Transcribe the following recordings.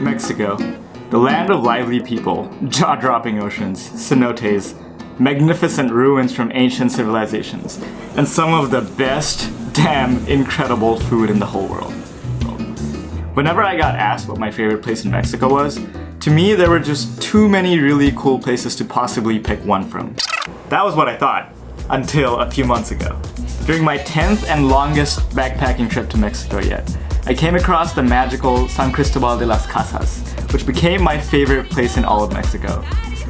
Mexico, the land of lively people, jaw-dropping oceans, cenotes, magnificent ruins from ancient civilizations, and some of the best, damn incredible food in the whole world. Whenever I got asked what my favorite place in Mexico was, to me there were just too many really cool places to possibly pick one from. That was what I thought, until a few months ago. During my 10th and longest backpacking trip to Mexico yet, I came across the magical San Cristobal de Las Casas, which became my favorite place in all of Mexico.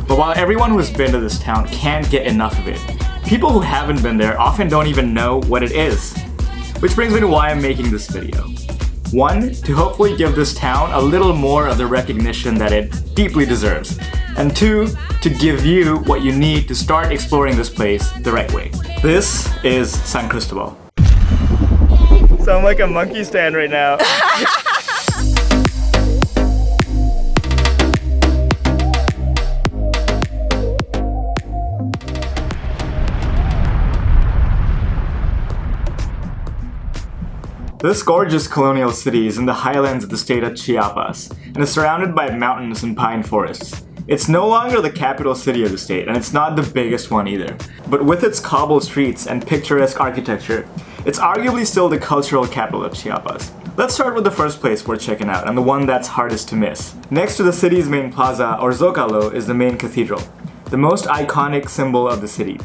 But while everyone who's been to this town can't get enough of it, people who haven't been there often don't even know what it is. Which brings me to why I'm making this video. One, to hopefully give this town a little more of the recognition that it deeply deserves. And two, to give you what you need to start exploring this place the right way. This is San Cristobal. So I'm like a monkey stand right now. This gorgeous colonial city is in the highlands of the state of Chiapas and is surrounded by mountains and pine forests. It's no longer the capital city of the state, and it's not the biggest one either. But with its cobbled streets and picturesque architecture, it's arguably still the cultural capital of Chiapas. Let's start with the first place we're checking out, and the one that's hardest to miss. Next to the city's main plaza, or Zócalo, is the main cathedral, the most iconic symbol of the city.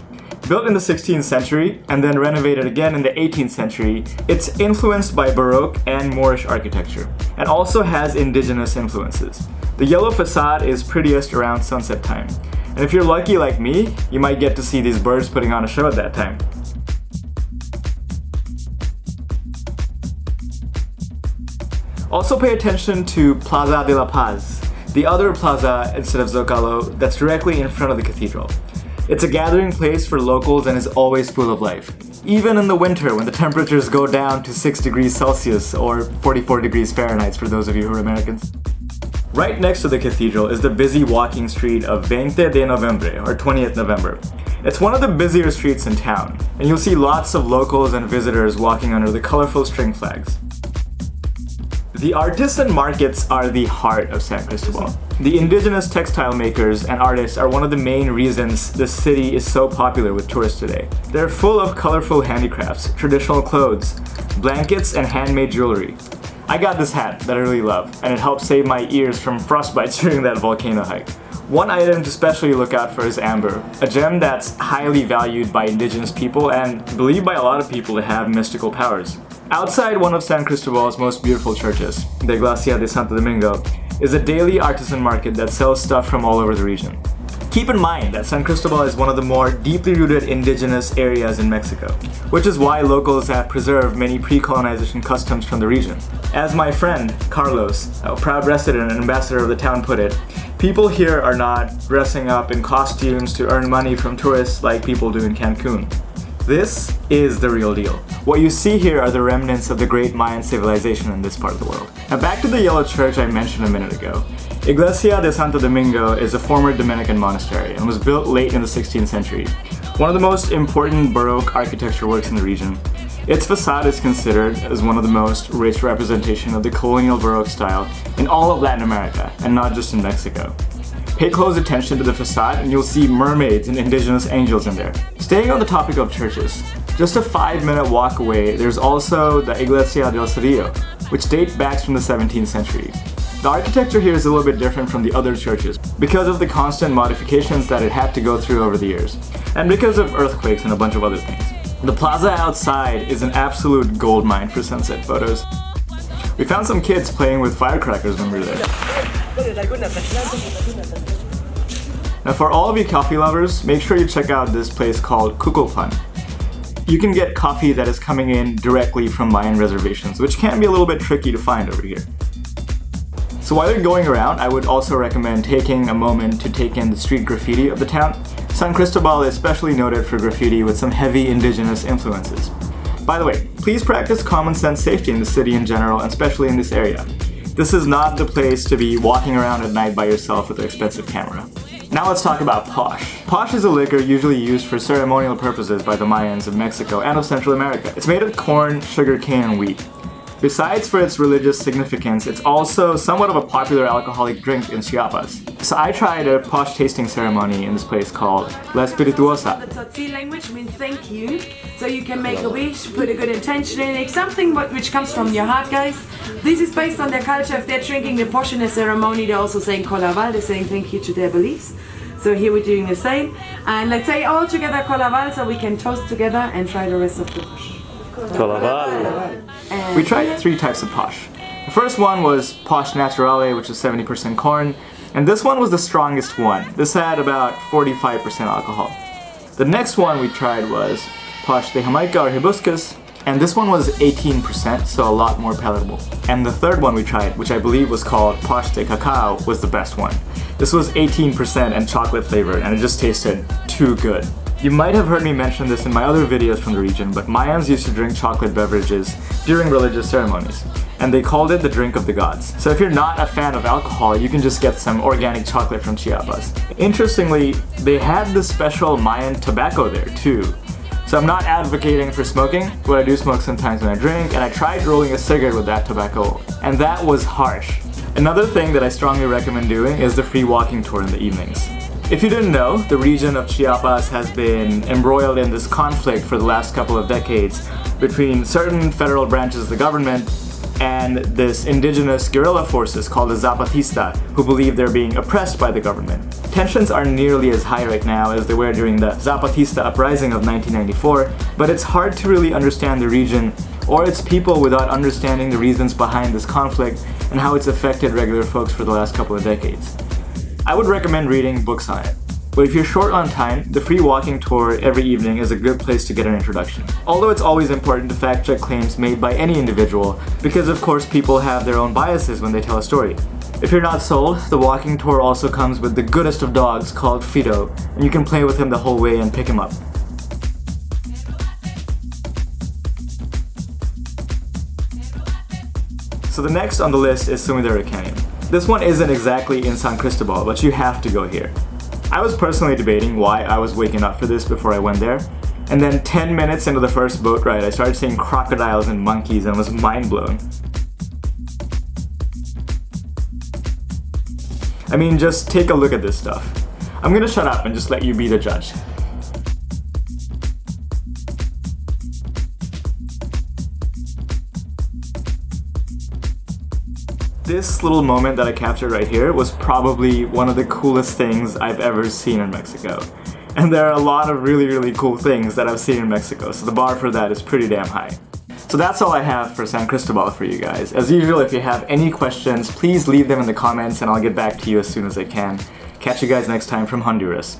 Built in the 16th century, and then renovated again in the 18th century, it's influenced by Baroque and Moorish architecture, and also has indigenous influences. The yellow facade is prettiest around sunset time, and if you're lucky like me, you might get to see these birds putting on a show at that time. Also pay attention to Plaza de la Paz, the other plaza instead of Zócalo that's directly in front of the cathedral. It's a gathering place for locals and is always full of life. Even in the winter when the temperatures go down to 6 degrees Celsius or 44 degrees Fahrenheit for those of you who are Americans. Right next to the cathedral is the busy walking street of 20 de Noviembre, or 20th November. It's one of the busier streets in town, and you'll see lots of locals and visitors walking under the colorful string flags. The artisan markets are the heart of San Cristobal. The indigenous textile makers and artists are one of the main reasons this city is so popular with tourists today. They're full of colorful handicrafts, traditional clothes, blankets, and handmade jewelry. I got this hat that I really love, and it helped save my ears from frostbite during that volcano hike. One item to especially look out for is amber, a gem that's highly valued by indigenous people and believed by a lot of people to have mystical powers. Outside one of San Cristobal's most beautiful churches, the Iglesia de Santo Domingo, is a daily artisan market that sells stuff from all over the region. Keep in mind that San Cristobal is one of the more deeply rooted indigenous areas in Mexico, which is why locals have preserved many pre-colonization customs from the region. As my friend, Carlos, a proud resident and ambassador of the town put it, people here are not dressing up in costumes to earn money from tourists like people do in Cancun. This is the real deal. What you see here are the remnants of the great Mayan civilization in this part of the world. Now back to the yellow church I mentioned a minute ago. Iglesia de Santo Domingo is a former Dominican monastery and was built late in the 16th century. One of the most important Baroque architecture works in the region. Its facade is considered as one of the most rich representation of the colonial Baroque style in all of Latin America, and not just in Mexico. Pay close attention to the facade and you'll see mermaids and indigenous angels in there. Staying on the topic of churches, just a 5-minute walk away, there's also the Iglesia del Cerrillo, which dates back from the 17th century. The architecture here is a little bit different from the other churches because of the constant modifications that it had to go through over the years, and because of earthquakes and a bunch of other things. The plaza outside is an absolute goldmine for sunset photos. We found some kids playing with firecrackers when we were there. Now for all of you coffee lovers, make sure you check out this place called Kukulpan. You can get coffee that is coming in directly from Mayan reservations, which can be a little bit tricky to find over here. So while you're going around, I would also recommend taking a moment to take in the street graffiti of the town. San Cristobal is especially noted for graffiti with some heavy indigenous influences. By the way, please practice common sense safety in the city in general, and especially in this area. This is not the place to be walking around at night by yourself with an expensive camera. Now let's talk about posh. Posh is a liquor usually used for ceremonial purposes by the Mayans of Mexico and of Central America. It's made of corn, sugar cane, and wheat. Besides for its religious significance, it's also somewhat of a popular alcoholic drink in Chiapas. So I tried a posh tasting ceremony in this place called La Espirituosa. The Tzotzi language means thank you. So you can make a wish, put a good intention in it, something which comes from your heart, guys. This is based on their culture. If they're drinking the posh in a ceremony, they're also saying Colaval, they're saying thank you to their beliefs. So here we're doing the same. And let's say all together Colaval so we can toast together and try the rest of the posh. Colaval. We tried 3 types of posh. The first one was posh naturale, which is 70% corn, and this one was the strongest one. This had about 45% alcohol. The next one we tried was posh de Jamaica or hibiscus, and this one was 18%, so a lot more palatable. And the third one we tried, which I believe was called posh de cacao, was the best one. This was 18% and chocolate flavored, and it just tasted too good. You might have heard me mention this in my other videos from the region, but Mayans used to drink chocolate beverages during religious ceremonies, and they called it the drink of the gods. So if you're not a fan of alcohol, you can just get some organic chocolate from Chiapas. Interestingly, they had this special Mayan tobacco there too. So I'm not advocating for smoking, but I do smoke sometimes when I drink, and I tried rolling a cigarette with that tobacco, and that was harsh. Another thing that I strongly recommend doing is the free walking tour in the evenings. If you didn't know, the region of Chiapas has been embroiled in this conflict for the last couple of decades between certain federal branches of the government and this indigenous guerrilla forces called the Zapatista, who believe they're being oppressed by the government. Tensions aren't nearly as high right now as they were during the Zapatista uprising of 1994, but it's hard to really understand the region or its people without understanding the reasons behind this conflict and how it's affected regular folks for the last couple of decades. I would recommend reading books on it. But if you're short on time, the free walking tour every evening is a good place to get an introduction. Although it's always important to fact check claims made by any individual, because of course people have their own biases when they tell a story. If you're not sold, the walking tour also comes with the goodest of dogs called Fido, and you can play with him the whole way and pick him up. So the next on the list is Sumidero Canyon. This one isn't exactly in San Cristobal, but you have to go here. I was personally debating why I was waking up for this before I went there, and then 10 minutes into the first boat ride I started seeing crocodiles and monkeys and was mind blown. I mean, just take a look at this stuff. I'm gonna shut up and just let you be the judge. This little moment that I captured right here was probably one of the coolest things I've ever seen in Mexico. And there are a lot of really cool things that I've seen in Mexico, so the bar for that is pretty damn high. So that's all I have for San Cristobal for you guys. As usual, if you have any questions, please leave them in the comments and I'll get back to you as soon as I can. Catch you guys next time from Honduras.